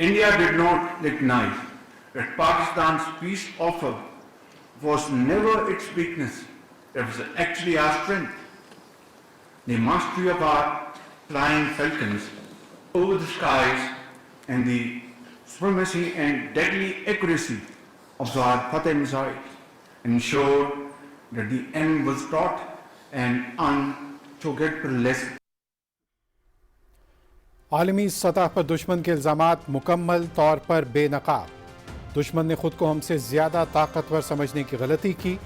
India did not recognize that Pakistan's peace offer was never its weakness, it was actually our strength. The mastery of our flying falcons over the skies and the supremacy and deadly accuracy of our Fateh missiles ensured that the enemy was taught an unforgettable lesson. عالمی سطح پر دشمن کے الزامات مکمل طور پر بے نقاب۔ دشمن نے خود کو ہم سے زیادہ طاقتور سمجھنے کی غلطی کی۔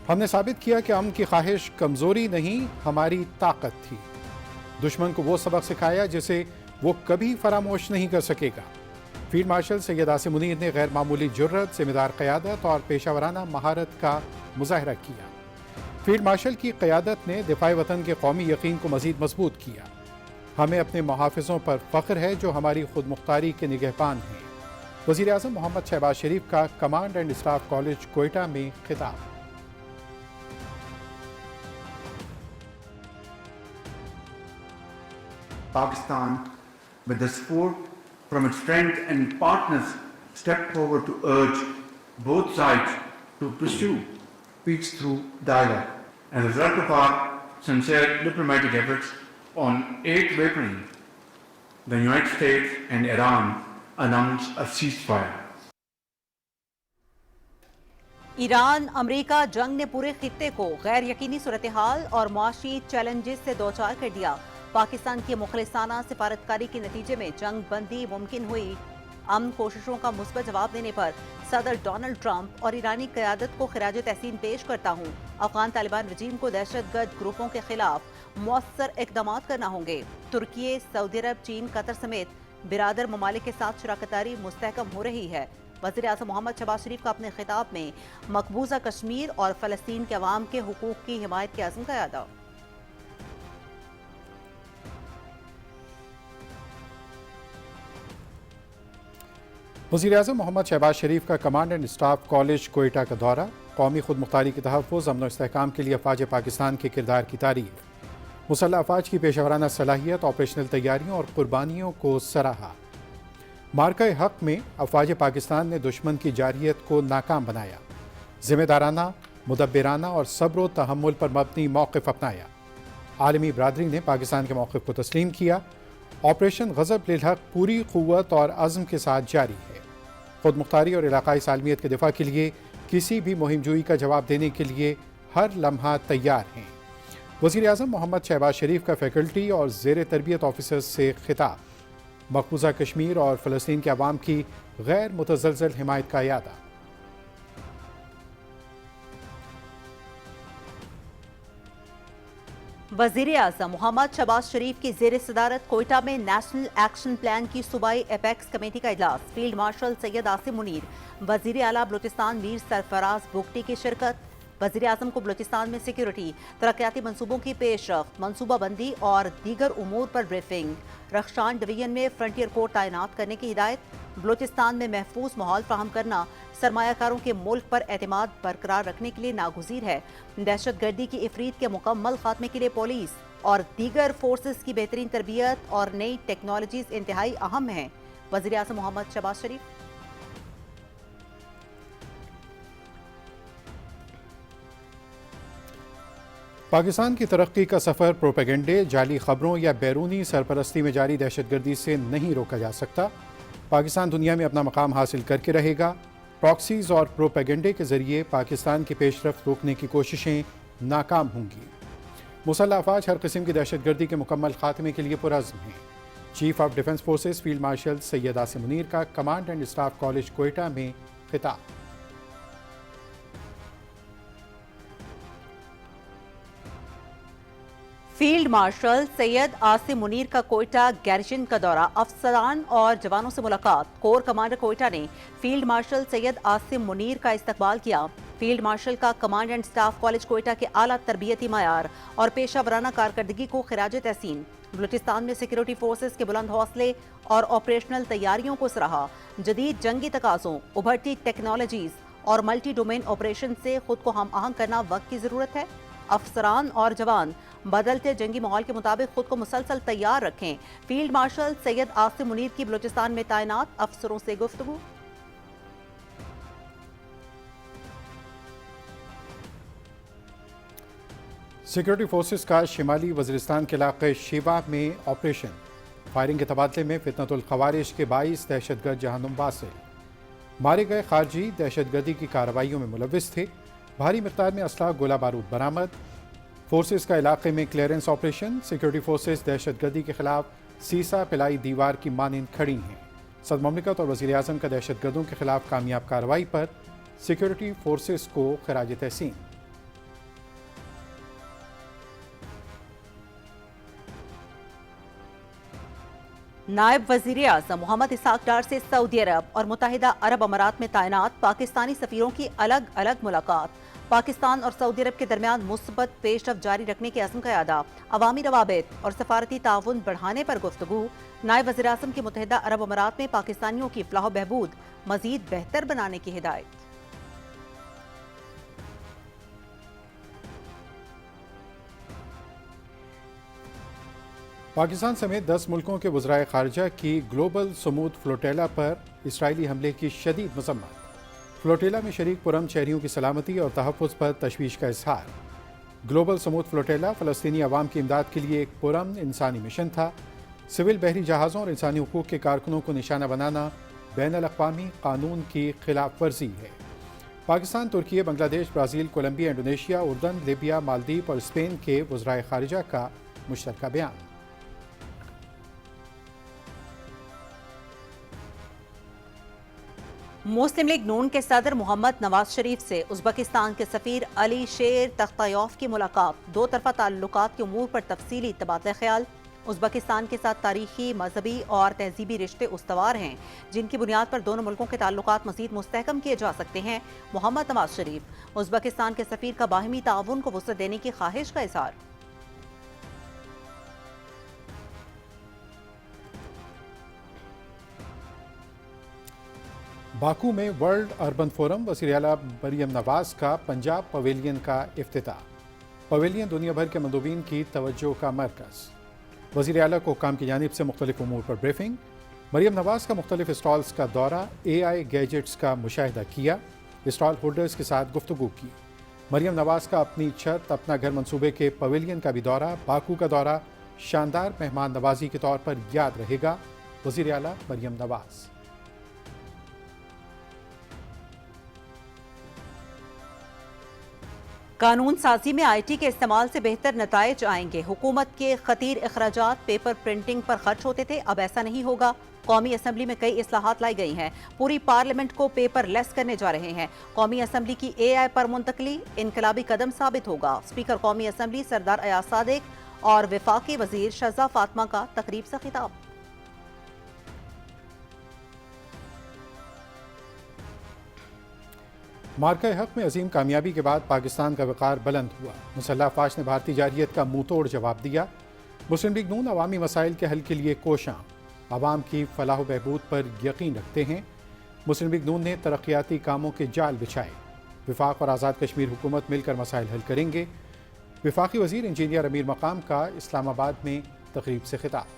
ہم نے ثابت کیا کہ امن کی خواہش کمزوری نہیں، ہماری طاقت تھی۔ دشمن کو وہ سبق سکھایا جسے وہ کبھی فراموش نہیں کر سکے گا۔ فیلڈ مارشل سید عاصم منیر نے غیر معمولی جرأت، ذمہ دار قیادت اور پیشہ ورانہ مہارت کا مظاہرہ کیا۔ فیلڈ مارشل کی قیادت نے دفاع وطن کے قومی یقین کو مزید مضبوط کیا۔ ہمیں اپنے محافظوں پر فخر ہے جو ہماری خود مختاری کے نگہبان ہیں۔ وزیر اعظم محمد شہباز شریف کا command and staff college Quetta میں خطاب۔ Pakistan, with the support from its friends and partners, stepped forward to urge both sides to pursue peace through dialogue. As a result of our sincere diplomatic efforts, on 8th April, the United States and Iran announced a ceasefire. Iran امریکہ جنگ نے پورے خطے کو غیر یقینی صورتحال اور معاشی چیلنجز سے دوچار کر دیا۔ پاکستان کی مخلصانہ سفارتکاری کے نتیجے میں جنگ بندی ممکن ہوئی۔ امن کوششوں کا مثبت جواب دینے پر صدر ڈونلڈ ٹرمپ اور ایرانی قیادت کو خراج تحسین پیش کرتا ہوں۔ افغان طالبان رجیم کو دہشت گرد گروپوں کے خلاف مؤثر اقدامات کرنا ہوں گے۔ ترکی، سعودی عرب، چین، قطر سمیت برادر ممالک کے ساتھ شراکت داری مستحکم ہو رہی ہے۔ وزیر اعظم محمد شہباز شریف کا اپنے خطاب میں مقبوضہ کشمیر اور فلسطین کے عوام کے حقوق کی حمایت کے عزم کا اعادہ۔ وزیر اعظم محمد شہباز شریف کا command and staff college Quetta کا دورہ۔ قومی خود مختاری کے تحفظ، امن و استحکام کے لیے افواج پاکستان کے کردار کی تعریف۔ مسلح افواج کی پیشہ ورانہ صلاحیت، آپریشنل تیاریوں اور قربانیوں کو سراہا۔ مارکہ حق میں افواج پاکستان نے دشمن کی جارحیت کو ناکام بنایا۔ ذمہ دارانہ، مدبرانہ اور صبر و تحمل پر مبنی موقف اپنایا۔ عالمی برادری نے پاکستان کے موقف کو تسلیم کیا۔ آپریشن غضب للحق پوری قوت اور عزم کے ساتھ جاری ہے۔ خود مختاری اور علاقائی سالمیت کے دفاع کے لیے کسی بھی مہم جوئی کا جواب دینے کے لیے ہر لمحہ تیار ہیں۔ وزیر اعظم محمد شہباز شریف کا فیکلٹی اور زیر تربیت آفیسرز سے خطاب۔ مقبوضہ کشمیر اور فلسطین کے عوام کی غیر متزلزل حمایت کا اعادہ۔ وزیر اعظم محمد شہباز شریف کی زیر صدارت کوئٹہ میں نیشنل ایکشن پلان کی صوبائی اپیکس کمیٹی کا اجلاس۔ فیلڈ مارشل سید عاصم منیر، وزیر اعلیٰ بلوچستان میر سرفراز بگٹی کی شرکت۔ وزیر اعظم کو بلوچستان میں سیکیورٹی، ترقیاتی منصوبوں کی پیش رفت، منصوبہ بندی اور دیگر امور پر بریفنگ۔ رخشان ڈویژن میں فرنٹیئر کورٹ تعینات کرنے کی ہدایت۔ بلوچستان میں محفوظ ماحول فراہم کرنا سرمایہ کاروں کے ملک پر اعتماد برقرار رکھنے کے لیے ناگزیر ہے۔ دہشت گردی کی افریت کے مکمل خاتمے کے لیے پولیس اور دیگر فورسز کی بہترین تربیت اور نئی ٹیکنالوجیز انتہائی اہم ہیں۔ وزیر اعظم محمد شہباز شریف۔ پاکستان کی ترقی کا سفر پروپیگنڈے، جعلی خبروں یا بیرونی سرپرستی میں جاری دہشت گردی سے نہیں روکا جا سکتا۔ پاکستان دنیا میں اپنا مقام حاصل کر کے رہے گا۔ پراکسیز اور پروپیگنڈے کے ذریعے پاکستان کی پیش رفت روکنے کی کوششیں ناکام ہوں گی۔ مسلح افواج ہر قسم کی دہشت گردی کے مکمل خاتمے کے لیے پرعزم ہیں۔ Chief of defence forces field marshal Syed Asim Munir کا command and staff college Quetta میں خطاب۔ فیلڈ مارشل سید عاصم منیر کا کوئٹہ گیریژن کا دورہ، افسران اور جوانوں سے ملاقات۔ کور کمانڈر کوئٹہ نے فیلڈ مارشل سید عاصم منیر کا استقبال کیا۔ فیلڈ مارشل کا command and staff college Quetta کے اعلیٰ تربیتی معیار اور پیشہ ورانہ کارکردگی کو خراج تحسین۔ بلوچستان میں سیکیورٹی فورسز کے بلند حوصلے اور آپریشنل تیاریوں کو سراہا۔ جدید جنگی تقاضوں، ابھرتی ٹیکنالوجیز اور ملٹی ڈومین آپریشن سے خود کو ہم آہنگ کرنا وقت کی ضرورت ہے۔ افسران اور جوان بدلتے جنگی ماحول کے مطابق خود کو مسلسل تیار رکھیں۔ فیلڈ مارشل سید عاصم منیر کی بلوچستان میں تعینات افسروں سے گفتگو۔ سیکورٹی فورسز کا شمالی وزیرستان کے علاقے شیوا میں آپریشن، فائرنگ کے تبادلے میں فتنۃ الخوارج کے 22 دہشت گرد جہنم واصل، مارے گئے خارجی دہشت گردی کی کارروائیوں میں ملوث تھے، بھاری مقدار میں اسلحہ گولہ بارود برآمد۔ فورسز کا علاقے میں کلیئرنس آپریشن، سیکورٹی فورسز دہشت گردی کے خلاف سیسا پلائی دیوار کی مانند کھڑی ہیں۔ صدر مملکت اور وزیر اعظم کا دہشت گردوں کے خلاف کامیاب کارروائی پر سیکورٹی فورسز کو خراج تحسین۔ نائب وزیر اعظم محمد اسحاق ڈار سے سعودی عرب اور متحدہ عرب امارات میں تعینات پاکستانی سفیروں کی الگ الگ ملاقات۔ پاکستان اور سعودی عرب کے درمیان مثبت پیش رفت جاری رکھنے کے عزم کا اعادہ، عوامی روابط اور سفارتی تعاون بڑھانے پر گفتگو۔ نائب وزیر اعظم کی متحدہ عرب امارات میں پاکستانیوں کی فلاح و بہبود مزید بہتر بنانے کی ہدایت۔ پاکستان سمیت 10 ملکوں کے وزرائے خارجہ کی گلوبل سمود فلوٹیلا پر اسرائیلی حملے کی شدید مذمت۔ فلوٹیلا میں شریک پرامن شہریوں کی سلامتی اور تحفظ پر تشویش کا اظہار۔ گلوبل سمود فلوٹیلا فلسطینی عوام کی امداد کے لیے ایک پرامن انسانی مشن تھا۔ سول بحری جہازوں اور انسانی حقوق کے کارکنوں کو نشانہ بنانا بین الاقوامی قانون کی خلاف ورزی ہے۔ پاکستان، ترکی، بنگلہ دیش، برازیل، کولمبیا، انڈونیشیا، اردن، لیبیا، مالدیپ اور اسپین کے وزرائے خارجہ کا مشترکہ بیان۔ مسلم لیگ نون کے صدر محمد نواز شریف سے ازبکستان کے سفیر علی شیر تختایوف کی ملاقات، دو طرفہ تعلقات کے امور پر تفصیلی تبادلہ خیال۔ ازبکستان کے ساتھ تاریخی، مذہبی اور تہذیبی رشتے استوار ہیں، جن کی بنیاد پر دونوں ملکوں کے تعلقات مزید مستحکم کیے جا سکتے ہیں۔ محمد نواز شریف ازبکستان کے سفیر کا باہمی تعاون کو وسعت دینے کی خواہش کا اظہار۔ باکو میں ورلڈ اربن فورم، وزیر اعلیٰ مریم نواز کا پنجاب پویلین کا افتتاح۔ پویلین دنیا بھر کے مندوبین کی توجہ کا مرکز۔ وزیر اعلیٰ کو حکام کی جانب سے مختلف امور پر بریفنگ۔ مریم نواز کا مختلف اسٹالز کا دورہ، اے آئی گیجٹس کا مشاہدہ کیا، اسٹال ہولڈرز کے ساتھ گفتگو کی۔ مریم نواز کا اپنی چھت اپنا گھر منصوبے کے پویلین کا بھی دورہ، باکو کا دورہ شاندار مہمان نوازی کے طور پر یاد رہے گا۔ وزیر اعلیٰ مریم نواز۔ قانون سازی میں آئی ٹی کے استعمال سے بہتر نتائج آئیں گے۔ حکومت کے خطیر اخراجات پیپر پرنٹنگ پر خرچ ہوتے تھے، اب ایسا نہیں ہوگا۔ قومی اسمبلی میں کئی اصلاحات لائی گئی ہیں، پوری پارلیمنٹ کو پیپر لیس کرنے جا رہے ہیں۔ قومی اسمبلی کی اے آئی پر منتقلی انقلابی قدم ثابت ہوگا۔ اسپیکر قومی اسمبلی سردار ایاز صادق اور وفاقی وزیر شہزاد فاطمہ کا تقریب سے خطاب۔ مارکہ حق میں عظیم کامیابی کے بعد پاکستان کا وقار بلند ہوا۔ مسلح افواج نے بھارتی جارحیت کا منہ توڑ جواب دیا۔ مسلم لیگ نون عوامی مسائل کے حل کے لیے کوشاں، عوام کی فلاح و بہبود پر یقین رکھتے ہیں۔ مسلم لیگ نون نے ترقیاتی کاموں کے جال بچھائے۔ وفاق اور آزاد کشمیر حکومت مل کر مسائل حل کریں گے۔ وفاقی وزیر انجینئر امیر مقام کا اسلام آباد میں تقریب سے خطاب۔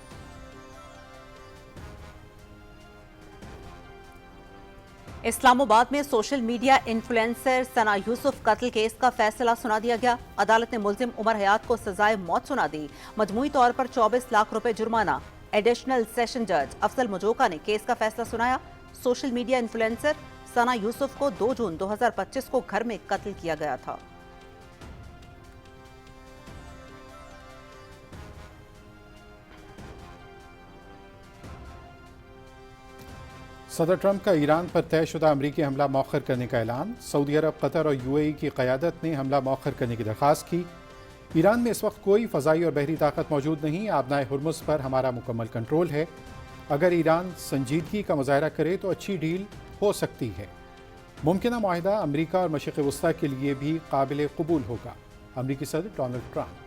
اسلام آباد میں سوشل میڈیا انفلوئنسر ثنا یوسف قتل کیس کا فیصلہ سنا دیا گیا۔ عدالت نے ملزم عمر حیات کو سزائے موت سنا دی۔ مجموعی طور پر 24 لاکھ روپے جرمانہ۔ ایڈیشنل سیشن جج افضل مجوکا نے کیس کا فیصلہ سنایا۔ سوشل میڈیا انفلوئنسر ثنا یوسف کو 2 جون 2025 کو گھر میں قتل کیا گیا تھا۔ صدر ٹرمپ کا ایران پر طے شدہ امریکی حملہ مؤخر کرنے کا اعلان۔ سعودی عرب، قطر اور یو اے ای کی قیادت نے حملہ مؤخر کرنے کی درخواست کی۔ ایران میں اس وقت کوئی فضائی اور بحری طاقت موجود نہیں۔ آبنائے ہرمز پر ہمارا مکمل کنٹرول ہے۔ اگر ایران سنجیدگی کا مظاہرہ کرے تو اچھی ڈیل ہو سکتی ہے۔ ممکنہ معاہدہ امریکہ اور مشرق وسطیٰ کے لیے بھی قابل قبول ہوگا۔ امریکی صدر ڈونلڈ ٹرمپ۔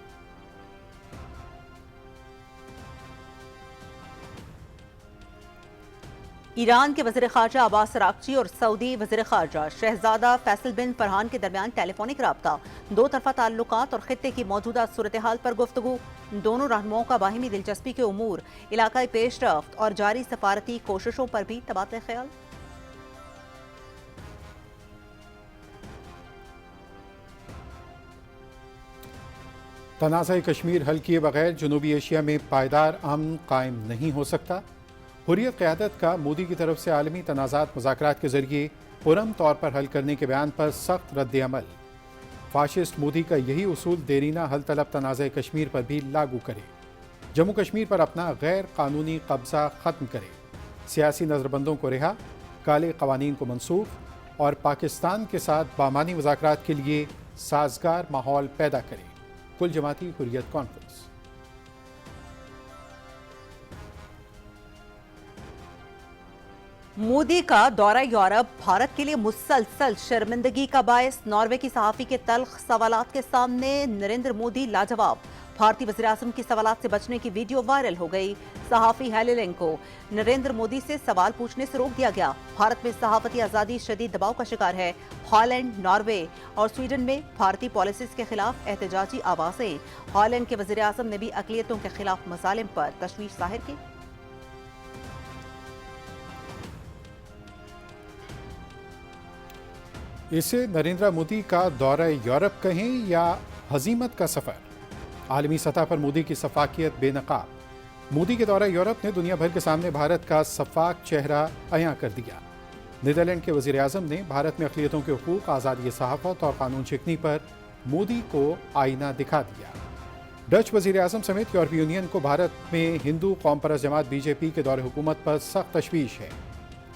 ایران کے وزیر خارجہ عباس اراغچی اور سعودی وزیر خارجہ شہزادہ فیصل بن فرحان کے درمیان ٹیلی فونک رابطہ، دو طرفہ تعلقات اور خطے کی موجودہ صورتحال پر گفتگو۔ دونوں رہنماؤں کا باہمی دلچسپی کے امور، علاقائی پیش رفت اور جاری سفارتی کوششوں پر بھی تبادلہ خیال۔ تنازع کشمیر حل کیے بغیر جنوبی ایشیا میں پائیدار امن قائم نہیں ہو سکتا۔ حریت قیادت کا مودی کی طرف سے عالمی تنازعات مذاکرات کے ذریعے پرامن طور پر حل کرنے کے بیان پر سخت رد عمل۔ فاشسٹ مودی کا یہی اصول دیرینہ حل طلب تنازع کشمیر پر بھی لاگو کرے، جموں کشمیر پر اپنا غیر قانونی قبضہ ختم کرے، سیاسی نظربندوں کو رہا، کالے قوانین کو منسوخ اور پاکستان کے ساتھ بامانی مذاکرات کے لیے سازگار ماحول پیدا کرے۔ کل جماعتی حریت کانفرنس۔ مودی کا دورہ یورپ بھارت کے لیے مسلسل شرمندگی کا باعث، ناروے کی صحافی کے تلخ سوالات کے سامنے نریندر مودی لاجواب۔ بھارتی وزیراعظم کے سوالات سے بچنے کی ویڈیو وائرل ہو گئی۔ صحافی ہیلیلنگ کو نریندر مودی سے سوال پوچھنے سے روک دیا گیا۔ بھارت میں صحافتی آزادی شدید دباؤ کا شکار ہے۔ ہالینڈ، ناروے اور سویڈن میں بھارتی پالیسیز کے خلاف احتجاجی آوازیں۔ ہالینڈ کے وزیراعظم نے بھی اقلیتوں کے خلاف مظالم پر تشویش ظاہر کی۔ اسے نریندر مودی کا دورہ یورپ کہیں یا ہزیمت کا سفر؟ عالمی سطح پر مودی کی سفاکیت بے نقاب۔ مودی کے دورہ یورپ نے دنیا بھر کے سامنے بھارت کا سفاک چہرہ عیاں کر دیا۔ نیدرلینڈ کے وزیر اعظم نے بھارت میں اقلیتوں کے حقوق، آزادی صحافت اور قانون شکنی پر مودی کو آئینہ دکھا دیا۔ ڈچ وزیر اعظم سمیت یورپی یونین کو بھارت میں ہندو قوم پرست جماعت بی جے پی کے دور حکومت پر سخت تشویش ہے۔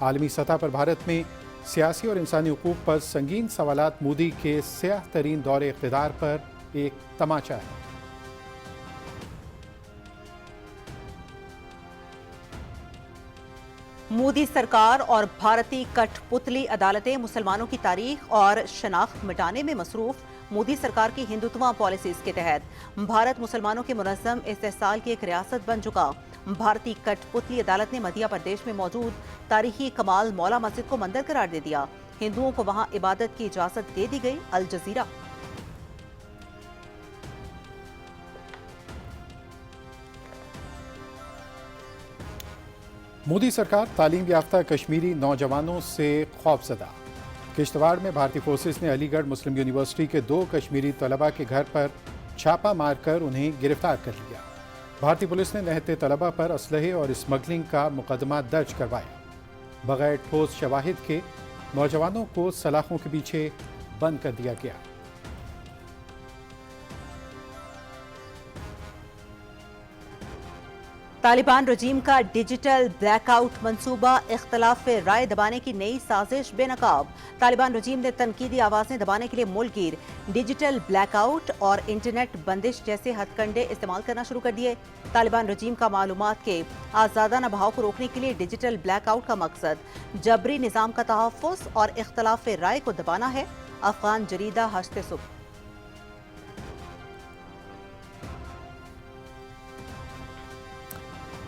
عالمی سطح پر بھارت میں سیاسی اور انسانی حقوق پر سنگین سوالات مودی کے سیاہ ترین دور اقتدار پر ایک تماچا ہے۔ مودی سرکار اور بھارتی کٹ پتلی عدالتیں مسلمانوں کی تاریخ اور شناخت مٹانے میں مصروف۔ مودی سرکار کی ہندوتوا پالیسیز کے تحت بھارت مسلمانوں کے منظم استحصال کی ایک ریاست بن چکا۔ بھارتی کٹ پتلی عدالت نے مدھیہ پردیش میں موجود تاریخی کمال مولا مسجد کو مندر قرار دے دیا۔ ہندوؤں کو وہاں عبادت کی اجازت دے دی گئی۔ الجزیرہ۔ مودی سرکار تعلیم یافتہ کشمیری نوجوانوں سے خوفزدہ۔ کشتواڑ میں بھارتی فورسز نے علی گڑھ مسلم یونیورسٹی کے 2 کشمیری طلباء کے گھر پر چھاپہ مار کر انہیں گرفتار کر لیا۔ بھارتی پولیس نے نہتے طلباء پر اسلحے اور اسمگلنگ کا مقدمہ درج کروایا۔ بغیر ٹھوس شواہد کے نوجوانوں کو سلاخوں کے پیچھے بند کر دیا گیا۔ طالبان رجیم کا ڈیجیٹل بلیک آؤٹ منصوبہ، اختلاف رائے دبانے کی نئی سازش بے نقاب۔ طالبان رجیم نے تنقیدی آوازیں دبانے کے لیے ملک گیر ڈیجیٹل بلیک آؤٹ اور انٹرنیٹ بندش جیسے ہتھ کنڈے استعمال کرنا شروع کر دیے۔ طالبان رجیم کا معلومات کے آزادانہ بہاؤ کو روکنے کے لیے ڈیجیٹل بلیک آؤٹ کا مقصد جبری نظام کا تحفظ اور اختلاف رائے کو دبانا ہے۔ افغان جریدہ ہشت صبح۔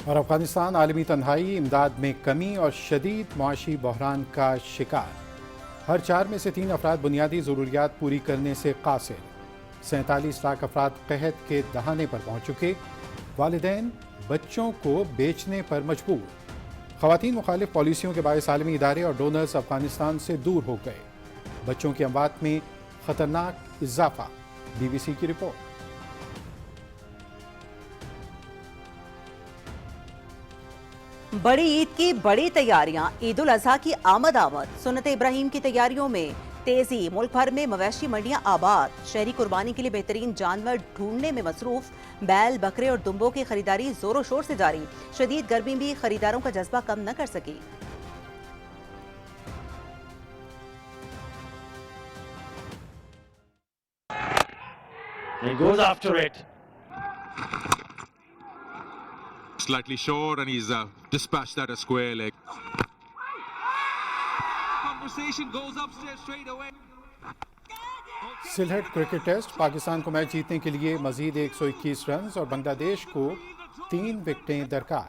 اور افغانستان عالمی تنہائی، امداد میں کمی اور شدید معاشی بحران کا شکار۔ ہر 4 میں سے 3 افراد بنیادی ضروریات پوری کرنے سے قاصر۔ 47 لاکھ افراد قحط کے دہانے پر پہنچ چکے۔ والدین بچوں کو بیچنے پر مجبور۔ خواتین مخالف پالیسیوں کے باعث عالمی ادارے اور ڈونرز افغانستان سے دور ہو گئے۔ بچوں کی اموات میں خطرناک اضافہ۔ بی بی سی کی رپورٹ۔ بڑی عید کی بڑی تیاریاں، عید الاضحیٰ کی آمد سنت ابراہیم کی تیاریوں میں تیزی۔ ملک بھر میں مویشی منڈیاں آباد، شہری قربانی کے لیے بہترین جانور ڈھونڈنے میں مصروف۔ بیل، بکرے اور دمبوں کی خریداری زور و شور سے جاری۔ شدید گرمی بھی خریداروں کا جذبہ کم نہ کر سکی۔ He goes after it. Slightly short and he's dispatched that a square leg. Conversation goes upstairs straight away. Sylhet cricket test, Pakistan کو میچ جیتنے کے لیے مزید 121 رنز اور بنگلہ دیش کو 3 وکٹیں درکار۔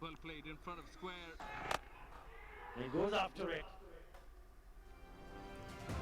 Well played in front of square. He goes after it.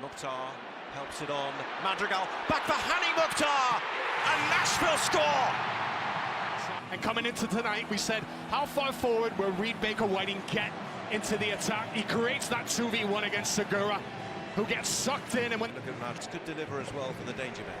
Mukhtar helps it on. Madrigal back for Hani Mukhtar, and Nashville score. And coming into tonight, we said, how far forward will Reed Baker Whiting get into the attack? He creates that 2v1 against Segura, who gets sucked in. And when Look at Madrigal, could deliver as well for the danger man.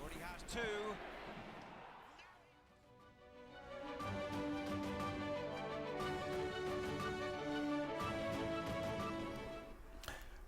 already has 2.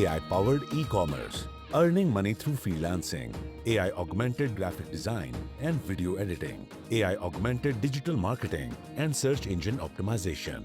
AI powered e-commerce, earning money through freelancing, AI augmented graphic design and video editing, AI augmented digital marketing and search engine optimization.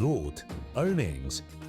growth, earnings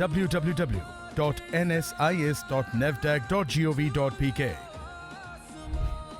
www www.nsis.navtech.gov.pk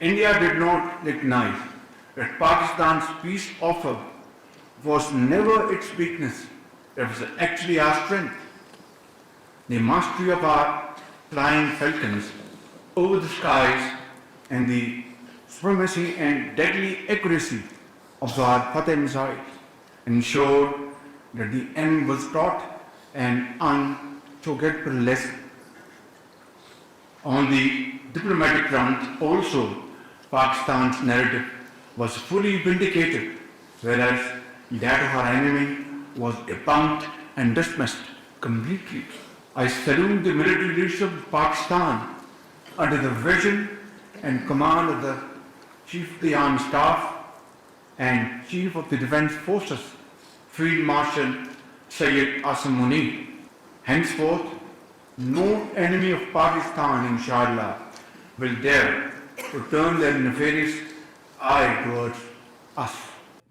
India did not recognize that Pakistan's peace offer was never its weakness. It was actually our strength. The mastery of our flying falcons over the skies and the supremacy and deadly accuracy of our Fateh missiles ensured that the enemy was taught an unforgettable lesson. On the diplomatic front also, Pakistan's narrative was fully vindicated, whereas that of our enemy was debunked and dismissed completely. I salute the military leadership of Pakistan under the vision and command of the Chief of the Army Staff and Chief of the Defence Forces, Field Marshal Sayyid Asim Munir. Henceforth, no enemy of Pakistan, inshallah, will dare to turn their nefarious eye towards us.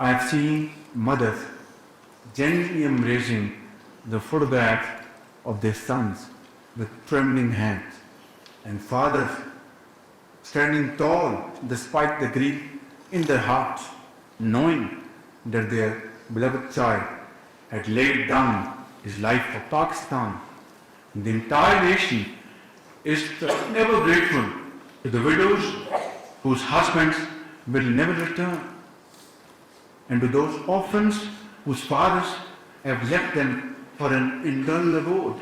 I have seen mothers gently embracing the photographs of their sons with trembling hands, and fathers standing tall despite the grief in their hearts, knowing that their beloved child had laid down his life for Pakistan. The entire nation is ever grateful to the widows whose husbands will never return, and to those orphans whose fathers have left them for an eternal abode.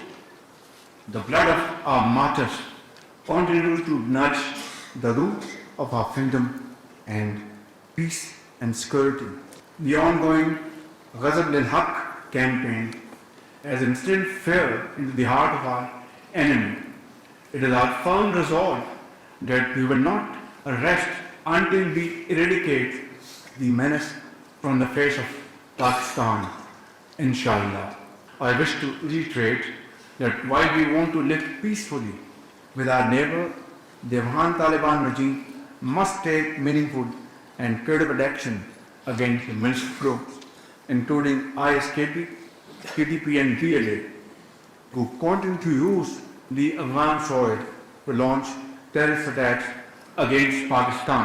The blood of our martyrs continues to nudge the roots of our freedom and peace and security. The ongoing Ghazab al-Haq campaign has instilled fear into the heart of our enemy. It is our firm resolve that we will not rest until we eradicate the menace from the face of Pakistan, inshallah. I wish to reiterate that while we want to live peacefully with our neighbor, the Afghan Taliban regime must take meaningful and credible action against the militant groups, including ISKP, KTP and PLA, who continue to use the Afghan soil to launch terrorist attacks against Pakistan.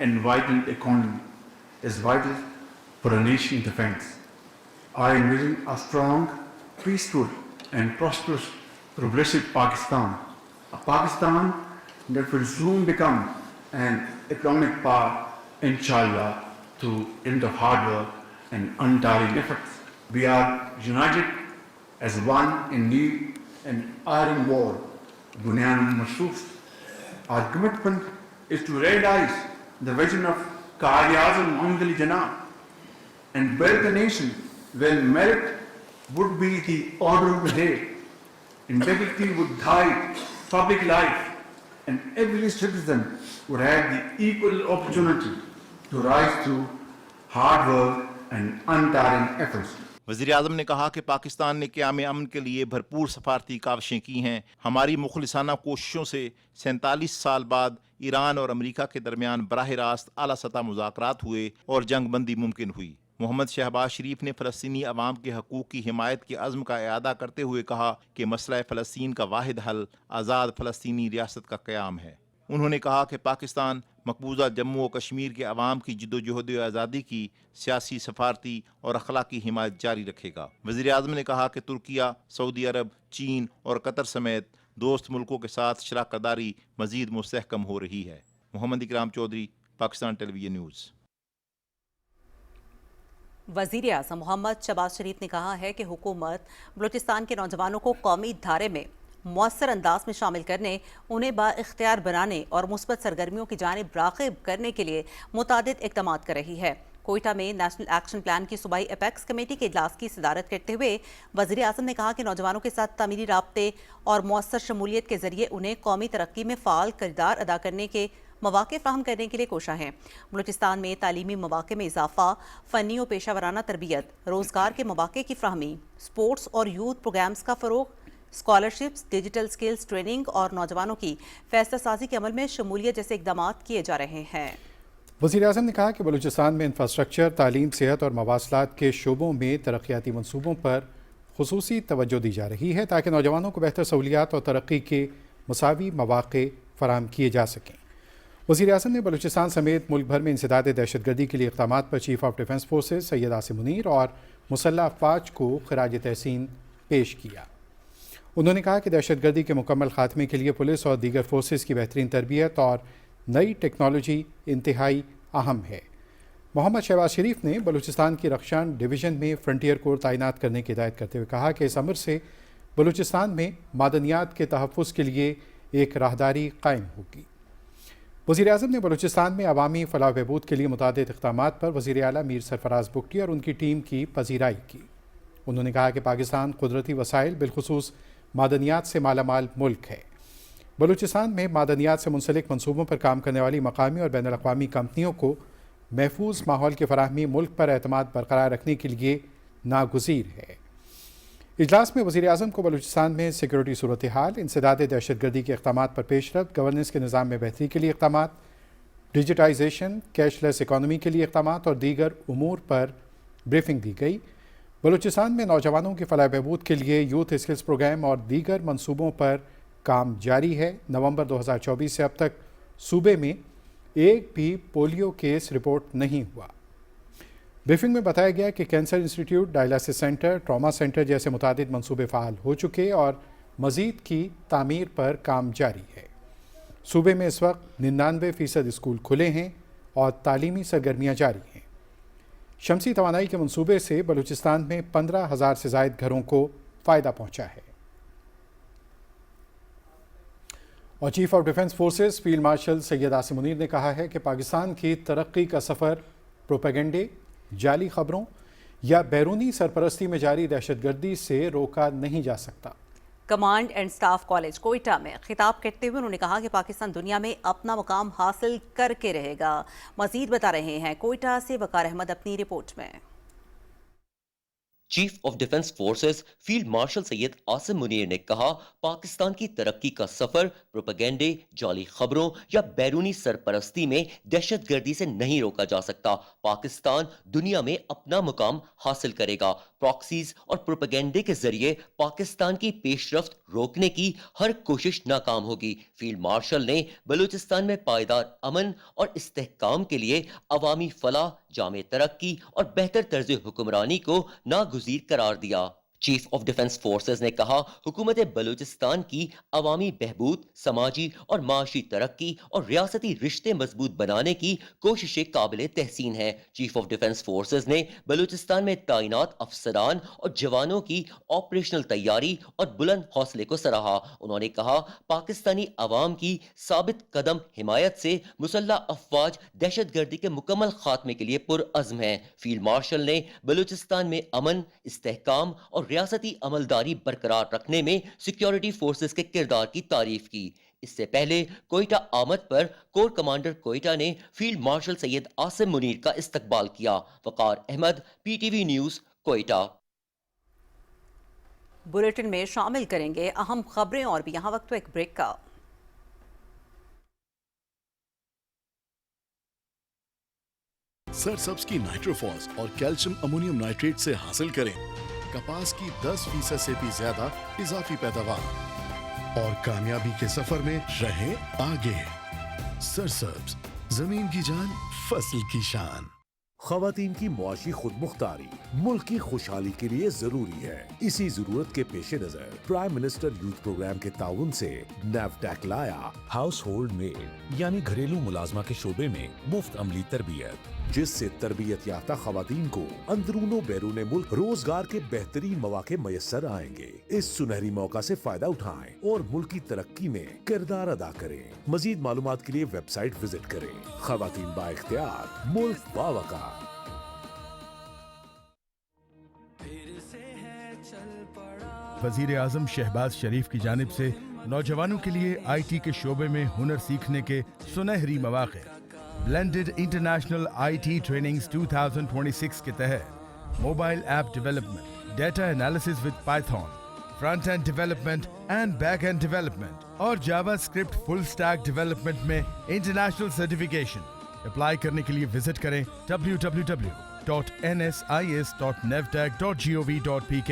and vibrant economy is vital for a nation's defense. I envision a strong, peaceful and prosperous, progressive Pakistan. A Pakistan that will soon become an economic power, inshallah, through end of hard work and untiring efforts. We are united as one in need an iron wall, Bunyan Masuf. Our commitment is to realize the vision of Qaid-e-Azam Muhammad Ali Jinnah and build a nation where merit would be the order of the day, integrity would guide public life, and every citizen would have the equal opportunity to rise through hard work and untiring efforts. وزیر اعظم نے کہا کہ پاکستان نے قیام امن کے لیے بھرپور سفارتی کاوشیں کی ہیں. ہماری مخلصانہ کوششوں سے 47 سال بعد ایران اور امریکہ کے درمیان براہ راست اعلیٰ سطح مذاکرات ہوئے اور جنگ بندی ممکن ہوئی. محمد شہباز شریف نے فلسطینی عوام کے حقوق کی حمایت کے عزم کا اعادہ کرتے ہوئے کہا کہ مسئلہ فلسطین کا واحد حل آزاد فلسطینی ریاست کا قیام ہے. انہوں نے کہا کہ پاکستان مقبوضہ جموں و کشمیر کے عوام کی جدوجہد آزادی کی سیاسی، سفارتی اور اخلاقی حمایت جاری رکھے گا. وزیر اعظم نے کہا کہ ترکیہ، سعودی عرب، چین اور قطر سمیت دوست ملکوں کے ساتھ شراکت داری مزید مستحکم ہو رہی ہے. محمد اکرام چودھری، پاکستان ٹیلی ویژن نیوز. وزیر اعظم محمد شہباز شریف نے کہا ہے کہ حکومت بلوچستان کے نوجوانوں کو قومی دھارے میں مؤثر انداز میں شامل کرنے، انہیں با اختیار بنانے اور مثبت سرگرمیوں کی جانب راغب کرنے کے لیے متعدد اقدامات کر رہی ہے. کوئٹہ میں نیشنل ایکشن پلان کی صوبائی اپیکس کمیٹی کے اجلاس کی صدارت کرتے ہوئے وزیر اعظم نے کہا کہ نوجوانوں کے ساتھ تعمیری رابطے اور مؤثر شمولیت کے ذریعے انہیں قومی ترقی میں فعال کردار ادا کرنے کے مواقع فراہم کرنے کے لیے کوشاں ہیں. بلوچستان میں تعلیمی مواقع میں اضافہ، فنی و پیشہ ورانہ تربیت، روزگار کے مواقع کی فراہمی، سپورٹس اور یوتھ پروگرامز کا فروغ، اسکالرشپس، ڈیجیٹل سکلز ٹریننگ اور نوجوانوں کی فیصلہ سازی کے عمل میں شمولیت جیسے اقدامات کیے جا رہے ہیں. وزیر اعظم نے کہا کہ بلوچستان میں انفراسٹرکچر، تعلیم، صحت اور مواصلات کے شعبوں میں ترقیاتی منصوبوں پر خصوصی توجہ دی جا رہی ہے تاکہ نوجوانوں کو بہتر سہولیات اور ترقی کے مساوی مواقع فراہم کیے جا سکیں. وزیر اعظم نے بلوچستان سمیت ملک بھر میں انسداد دہشت گردی کے لیے اقدامات پر چیف آف ڈیفنس فورسز سید عاصم منیر اور مسلح افواج کو خراج تحسین پیش کیا. انہوں نے کہا کہ دہشت گردی کے مکمل خاتمے کے لیے پولیس اور دیگر فورسز کی بہترین تربیت اور نئی ٹیکنالوجی انتہائی اہم ہے. محمد شہباز شریف نے بلوچستان کی رخشان ڈویژن میں فرنٹیئر کور تعینات کرنے کی ہدایت کرتے ہوئے کہا کہ اس امر سے بلوچستان میں معدنیات کے تحفظ کے لیے ایک راہداری قائم ہوگی. وزیر اعظم نے بلوچستان میں عوامی فلاح و بہبود کے لیے متعدد اقدامات پر وزیر اعلیٰ میر سرفراز بگٹی اور ان کی ٹیم کی پذیرائی کی. انہوں نے کہا کہ پاکستان قدرتی وسائل بالخصوص معدنیات سے مالا مال ملک ہے. بلوچستان میں معدنیات سے منسلک منصوبوں پر کام کرنے والی مقامی اور بین الاقوامی کمپنیوں کو محفوظ ماحول کی فراہمی ملک پر اعتماد برقرار رکھنے کے لیے ناگزیر ہے. اجلاس میں وزیر اعظم کو بلوچستان میں سیکورٹی صورتحال، انسداد دہشت گردی کے اقدامات پر پیش رفت، گورننس کے نظام میں بہتری کے لیے اقدامات، ڈیجیٹائزیشن، کیش لیس اکانومی کے لیے اقدامات اور دیگر امور پر بریفنگ دی گئی. بلوچستان میں نوجوانوں کی فلاح بہبود کے لیے یوتھ اسکلز پروگرام اور دیگر منصوبوں پر کام جاری ہے. نومبر 2024 سے اب تک صوبے میں ایک بھی پولیو کیس رپورٹ نہیں ہوا. بریفنگ میں بتایا گیا کہ cancer institute, dialysis centre, trauma centre جیسے متعدد منصوبے فعال ہو چکے اور مزید کی تعمیر پر کام جاری ہے. صوبے میں اس وقت 99% اسکول کھلے ہیں اور تعلیمی سرگرمیاں جاری ہیں. شمسی توانائی کے منصوبے سے بلوچستان میں 15,000 سے زائد گھروں کو فائدہ پہنچا ہے. اور chief of defence forces field marshal Syed Asim Munir نے کہا ہے کہ پاکستان کی ترقی کا سفر پروپیگنڈے، جعلی خبروں یا بیرونی سرپرستی میں جاری دہشت گردی سے روکا نہیں جا سکتا. Command and staff college Quetta میں خطاب کرتے ہوئے انہوں نے کہا کہ پاکستان دنیا میں اپنا مقام حاصل کر کے رہے گا. مزید بتا رہے ہیں کوئٹہ سے وقار احمد اپنی رپورٹ میں. Chief of defence forces field marshal Syed Asim Munir نے کہا پاکستان کی ترقی کا سفر پروپیگنڈے، جعلی خبروں یا بیرونی سرپرستی میں دہشت گردی سے نہیں روکا جا سکتا. پاکستان دنیا میں اپنا مقام حاصل کرے گا. پراکسیز اور پروپیگنڈے کے ذریعے پاکستان کی پیش رفت روکنے کی ہر کوشش ناکام ہوگی. فیلڈ مارشل نے بلوچستان میں پائیدار امن اور استحکام کے لیے عوامی فلاح، جامع ترقی اور بہتر طرز حکمرانی کو ناگزیر قرار دیا. چیف آف ڈیفنس فورسز نے کہا حکومت بلوچستان کی عوامی بہبود، سماجی اور معاشی ترقی اور ریاستی رشتے مضبوط بنانے کی کوششیں قابل تحسین ہیں. چیف آف ڈیفنس فورسز نے بلوچستان میں تعینات افسران اور جوانوں کی آپریشنل تیاری اور بلند حوصلے کو سراہا. انہوں نے کہا پاکستانی عوام کی ثابت قدم حمایت سے مسلح افواج دہشت گردی کے مکمل خاتمے کے لیے پرعزم ہیں. فیلڈ مارشل نے بلوچستان میں امن، استحکام اور ریاستی عملداری برقرار رکھنے میں سیکیورٹی فورسز کے کردار کی تعریف کی. اس سے پہلے کوئٹہ آمد پر کور کمانڈر کوئٹہ نے فیلڈ مارشل سید عاصم منیر کا استقبال کیا۔ Waqar Ahmed, P T V news, Quetta. Bulletin میں شامل کریں گے اہم خبریں اور بھی، یہاں وقت ایک بریک کا۔ سرسبز کی نائٹروفوس اور کیلشیم امونیم نائٹریٹ سے حاصل کریں کپاس کی 10% سے بھی زیادہ اضافی پیداوار اور کامیابی کے سفر میں رہیں آگے۔ سرسبز، زمین کی جان، فصل کی شان۔ خواتین کی معاشی خود مختاری ملک کی خوشحالی کے لیے ضروری ہے۔ اسی ضرورت کے پیش نظر پرائم منسٹر یوتھ پروگرام کے تعاون سے نیفٹیک لایا ہاؤس ہولڈ میڈ یعنی گھریلو ملازمہ کے شعبے میں مفت عملی تربیت، جس سے تربیت یافتہ خواتین کو اندرون و بیرون ملک روزگار کے بہترین مواقع میسر آئیں گے۔ اس سنہری موقع سے فائدہ اٹھائیں اور ملک کی ترقی میں کردار ادا کریں۔ مزید معلومات کے لیے ویب سائٹ وزٹ کریں۔ خواتین با اختیار، ملک باوقار۔ وزیر اعظم شہباز شریف کی جانب سے نوجوانوں کے لیے آئی ٹی کے شعبے میں ہنر سیکھنے کے سنہری مواقع، blended international I T trainings 2026 کے تحت mobile app development, data analysis with پائتھون، front end development and back and development اور جاوا اسکرپٹ فل اسٹیک ڈیولپمنٹ میں انٹرنیشنل سرٹیفکیشن۔ اپلائی کرنے کے لیے وزٹ کریں www.nsis.navtech.gov.pk۔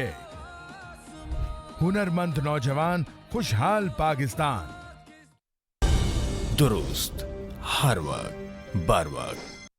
ہنرمند نوجوان، خوشحال پاکستان۔ درست، ہر وقت، بر وقت۔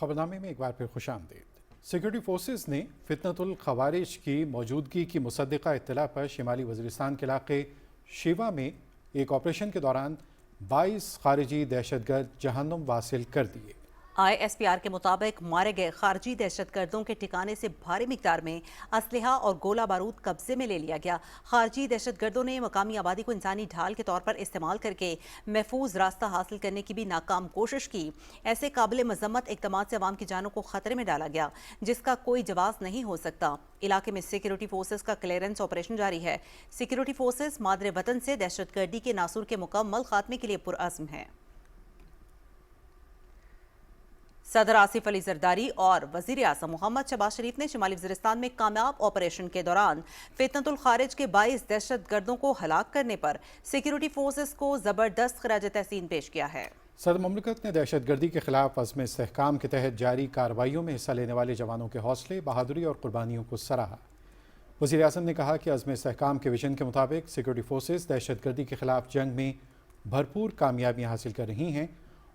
خبرنامے میں ایک بار پھر خوش آمدید۔ سیکورٹی فورسز نے فتنۃ الخوارج کی موجودگی کی مصدقہ اطلاع پر شمالی وزیرستان کے علاقے شیوا میں ایک آپریشن کے دوران 22 خارجی دہشت گرد جہنم واصل کر دیے۔ آئی ایس پی آر کے مطابق مارے گئے خارجی دہشت گردوں کے ٹھکانے سے بھاری مقدار میں اسلحہ اور گولہ بارود قبضے میں لے لیا گیا۔ خارجی دہشت گردوں نے مقامی آبادی کو انسانی ڈھال کے طور پر استعمال کر کے محفوظ راستہ حاصل کرنے کی بھی ناکام کوشش کی۔ ایسے قابل مذمت اقدامات سے عوام کی جانوں کو خطرے میں ڈالا گیا، جس کا کوئی جواز نہیں ہو سکتا۔ علاقے میں سیکیورٹی فورسز کا کلیئرنس آپریشن جاری ہے۔ سیکیورٹی فورسز مادر وطن سے دہشت گردی کے ناصور کے مکمل خاتمے کے لیے پرعزم ہیں۔ صدر آصف علی زرداری اور وزیر اعظم محمد شہباز شریف نے شمالی وزیرستان میں کامیاب آپریشن کے دوران فتنۃ الخارج کے 22 دہشت گردوں کو ہلاک کرنے پر سیکیورٹی فورسز کو زبردست خراج تحسین پیش کیا ہے۔ صدر مملکت نے دہشت گردی کے خلاف عزم استحکام کے تحت جاری کارروائیوں میں حصہ لینے والے جوانوں کے حوصلے، بہادری اور قربانیوں کو سراہا۔ وزیر اعظم نے کہا کہ عزم استحکام کے ویژن کے مطابق سیکیورٹی فورسز دہشت گردی کے خلاف جنگ میں بھرپور کامیابیاں حاصل کر رہی ہیں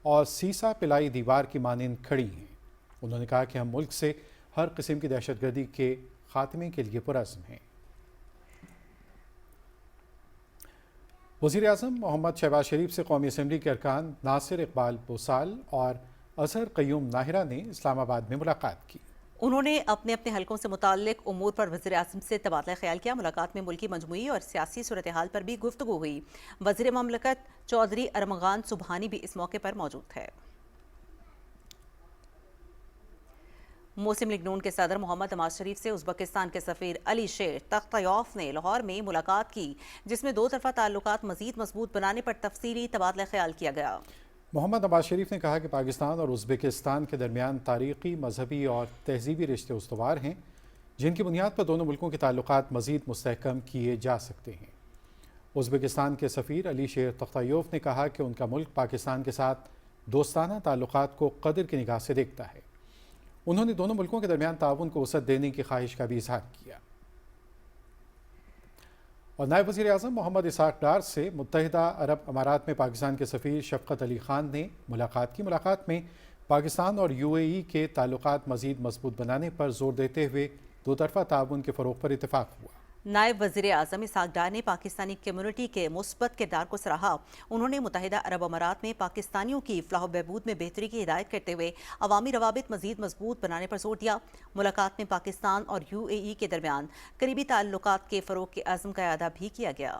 اور سیسا پلائی دیوار کی مانند کھڑی ہیں۔ انہوں نے کہا کہ ہم ملک سے ہر قسم کی دہشت گردی کے خاتمے کے لیے پرعزم ہیں۔ وزیر اعظم محمد شہباز شریف سے قومی اسمبلی کے ارکان ناصر اقبال بوسال اور اظہر قیوم ناہرہ نے اسلام آباد میں ملاقات کی۔ انہوں نے اپنے حلقوں سے متعلق امور پر وزیر اعظم سے تبادلہ خیال کیا۔ ملاقات میں ملکی مجموعی اور سیاسی صورتحال پر بھی گفتگو ہوئی۔ وزیر مملکت چودھری ارمغان سبحانی بھی اس موقع پر موجود ہے۔ مسلم لیگ نون کے صدر محمد نواز شریف سے ازبکستان کے سفیر علی شیر تختیوف نے لاہور میں ملاقات کی، جس میں دو طرفہ تعلقات مزید مضبوط بنانے پر تفصیلی تبادلہ خیال کیا گیا۔ محمد نواز شریف نے کہا کہ پاکستان اور ازبکستان کے درمیان تاریخی، مذہبی اور تہذیبی رشتے استوار ہیں، جن کی بنیاد پر دونوں ملکوں کے تعلقات مزید مستحکم کیے جا سکتے ہیں۔ ازبکستان کے سفیر علی شیر تختیوف نے کہا کہ ان کا ملک پاکستان کے ساتھ دوستانہ تعلقات کو قدر کی نگاہ سے دیکھتا ہے۔ انہوں نے دونوں ملکوں کے درمیان تعاون کو وسعت دینے کی خواہش کا بھی اظہار کیا۔ اور نائب وزیر اعظم محمد اسحاق ڈار سے متحدہ عرب امارات میں پاکستان کے سفیر شفقت علی خان نے ملاقات کی۔ ملاقات میں پاکستان اور یو اے ای کے تعلقات مزید مضبوط بنانے پر زور دیتے ہوئے دو طرفہ تعاون کے فروغ پر اتفاق ہوا۔ نائب وزیر اعظم اسحاق ڈار نے پاکستانی کمیونٹی کے مثبت کردار کو سراہا۔ انہوں نے متحدہ عرب امارات میں پاکستانیوں کی فلاح و بہبود میں بہتری کی ہدایت کرتے ہوئے عوامی روابط مزید مضبوط بنانے پر زور دیا۔ ملاقات میں پاکستان اور یو اے ای کے درمیان قریبی تعلقات کے فروغ کے عزم کا اعادہ بھی کیا گیا۔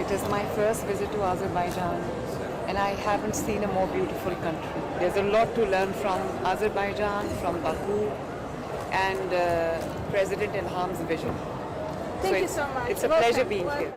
It is my first visit to Azerbaijan and I haven't seen a more beautiful country. There's a lot to learn from Azerbaijan, from Baku and President Ilham's vision. Thank you so much. It's a pleasure being here.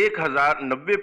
1090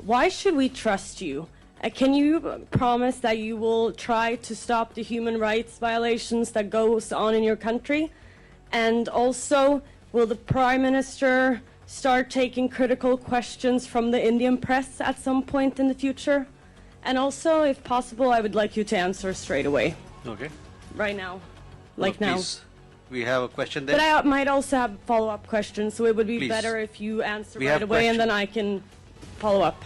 Why should we trust you? Can you promise that you will try to stop the human rights violations that goes on in your country? And also, will the Prime Minister start taking critical questions from the Indian press at some point in the future? And also, if possible, I would like you to answer straight away. Okay. Right now. Like now. Please. We have a question there. But I might also have follow-up questions, so it would be Please. better if you answer We right have away and question. then I can follow up.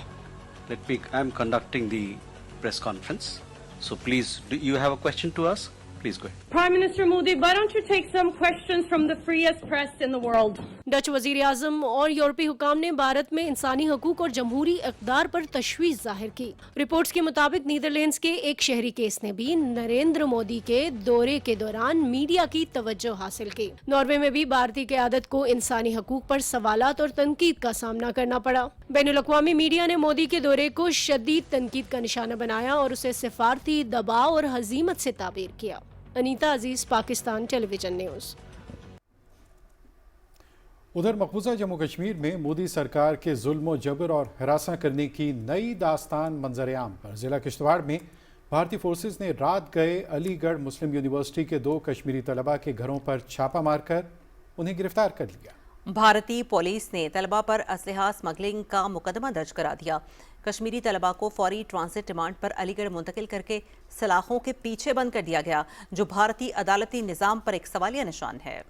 I'm conducting the press conference. So please, do you have a question to us? Please go ahead. Prime Minister Modi, why don't you take some questions from the freest press in the world? Dutch وزیر اعظم اور یورپی حکام نے بھارت میں انسانی حقوق اور جمہوری اقدار پر تشویش ظاہر کی. رپورٹس کے مطابق نیدرلینڈز کے ایک شہری کیس نے بھی نریندر مودی کے دورے کے دوران میڈیا کی توجہ حاصل کی. ناروے میں بھی بھارتی قیادت کو انسانی حقوق پر سوالات اور تنقید کا سامنا کرنا پڑا. بین الاقوامی میڈیا نے مودی کے دورے کو شدید تنقید کا نشانہ بنایا اور اسے سفارتی دباؤ اور ہزیمت سے تعبیر کیا. انیتا عزیز، پاکستان ٹیلی ویژن نیوز. ادھر مقبوضہ جموں کشمیر میں مودی سرکار کے ظلم و جبر اور ہراساں کرنے کی نئی داستان منظر عام پر ضلع کشتواڑ میں بھارتی فورسز نے رات گئے علی گڑھ مسلم یونیورسٹی کے 2 کشمیری طلباء کے گھروں پر چھاپہ مار کر انہیں گرفتار کر لیا. بھارتی پولیس نے طلباء پر اسلحہ اسمگلنگ کا مقدمہ درج کرا دیا. کشمیری طلباء کو فوری ٹرانزٹ ڈیمانڈ پر علی گڑھ منتقل کر کے سلاخوں کے پیچھے بند کر دیا گیا، جو بھارتی عدالتی نظام پر ایک سوالیہ نشان ہے.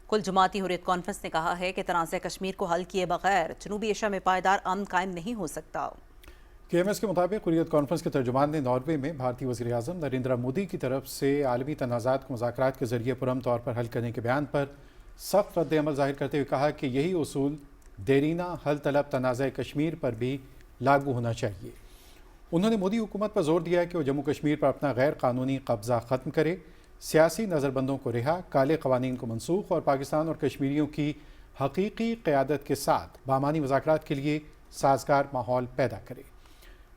کل جماعتی حریت کانفرنس نے کہا ہے کہ تنازع کشمیر کو حل کیے بغیر جنوبی ایشیا میں پائیدار امن قائم نہیں ہو سکتا. KMS کے مطابق حریت کانفرنس کے ترجمان نے ناروے میں بھارتی وزیر اعظم نریندر مودی کی طرف سے عالمی تنازعات کو مذاکرات کے ذریعے پرامن طور پر حل کرنے کے بیان پر سخت رد عمل ظاہر کرتے ہوئے کہا کہ یہی اصول دیرینہ حل طلب تنازع کشمیر پر بھی لاگو ہونا چاہیے. انہوں نے مودی حکومت پر زور دیا کہ وہ جموں کشمیر پر اپنا غیر قانونی قبضہ ختم کرے، سیاسی نظربندوں کو رہا، کالے قوانین کو منسوخ اور پاکستان اور کشمیریوں کی حقیقی قیادت کے ساتھ بامانی مذاکرات کے لیے سازگار ماحول پیدا کرے.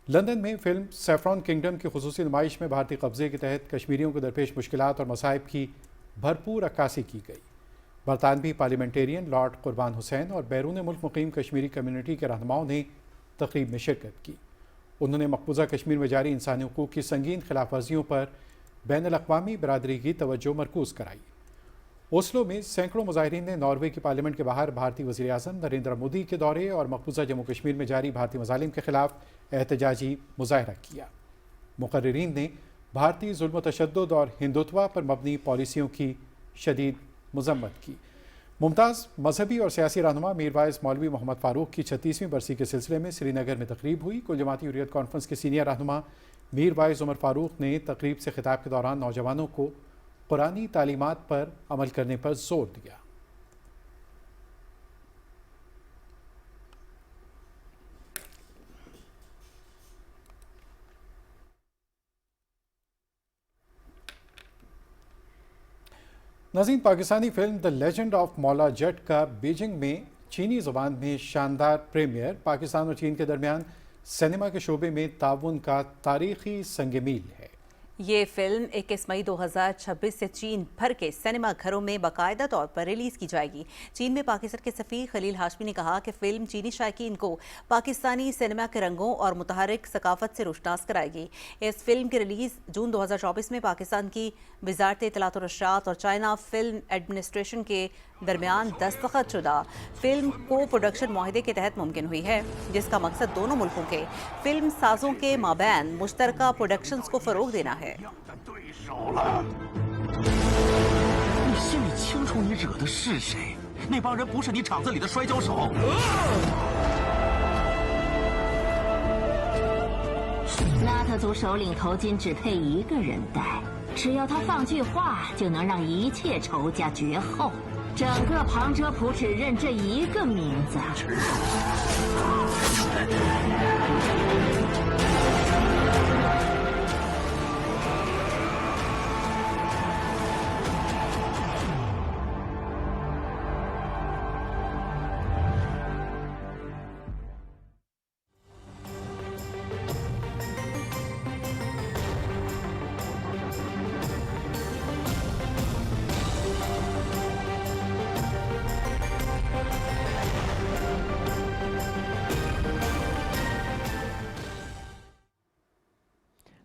لندن میں فلم سیفران کنگڈم کی خصوصی نمائش میں بھارتی قبضے کے تحت کشمیریوں کو درپیش مشکلات اور مصائب کی بھرپور عکاسی کی گئی. برطانوی پارلیمنٹیرین لارڈ قربان حسین اور بیرون ملک مقیم کشمیری کمیونٹی کے رہنماؤں نے تقریب میں شرکت کی. انہوں نے مقبوضہ کشمیر میں جاری انسانی حقوق کی سنگین خلاف ورزیوں پر بین الاقوامی برادری کی توجہ مرکوز کرائی. اوسلو میں سینکڑوں مظاہرین نے ناروے کی پارلیمنٹ کے باہر بھارتی وزیر اعظم نریندر مودی کے دورے اور مقبوضہ جموں کشمیر میں جاری بھارتی مظالم کے خلاف احتجاجی مظاہرہ کیا. مقررین نے بھارتی ظلم و تشدد اور ہندوتوا پر مبنی پالیسیوں کی شدید مذمت کی. ممتاز مذہبی اور سیاسی رہنما میر وائز مولوی محمد فاروق کی 36ویں برسی کے سلسلے میں سری نگر میں تقریب ہوئی. کل جماعتی حریت کانفرنس کے سینئر رہنما میر وائز عمر فاروق نے تقریب سے خطاب کے دوران نوجوانوں کو قرآنی تعلیمات پر عمل کرنے پر زور دیا. ناظرین، Pakistani film the legend of مولا جٹ کا بیجنگ میں چینی زبان میں شاندار پریمیئر پاکستان اور چین کے درمیان سینما کے شعبے میں تعاون کا تاریخی سنگ میل ہے. یہ فلم 21 مئی 2026 سے چین بھر کے سینما گھروں میں باقاعدہ طور پر ریلیز کی جائے گی. چین میں پاکستان کے سفیر خلیل ہاشمی نے کہا کہ فلم چینی شائقین کو پاکستانی سینما کے رنگوں اور متحرک ثقافت سے روشناس کرائے گی. اس فلم کی ریلیز جون 2024 میں پاکستان کی وزارت اطلاعات و نشریات اور چائنا فلم ایڈمنسٹریشن کے درمیان دستخط شدہ فلم کو پروڈکشن معاہدے کے تحت ممکن ہوئی ہے، جس کا مقصد دونوں ملکوں کے فلم سازوں کے مابین مشترکہ پروڈکشنز کو فروغ دینا ہے. 你心里清楚你惹的是谁，那帮人不是你厂子里的摔跤手。拉特族首领头巾只配一个人戴，只要他放句话，就能让一切仇家绝后。整个旁遮普只认这一个名字。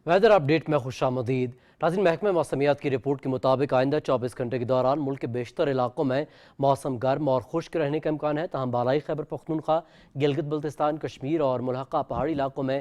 ویدر اپ ڈیٹ میں خوش آمدید. ناظرین، محکمہ موسمیات کی رپورٹ کے مطابق آئندہ 24 گھنٹے کے دوران ملک کے بیشتر علاقوں میں موسم گرم اور خشک رہنے کا امکان ہے، تاہم بالائی خیبر پختونخوا، گلگت بلتستان، کشمیر اور ملحقہ پہاڑی علاقوں میں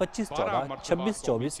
25-14, 26-24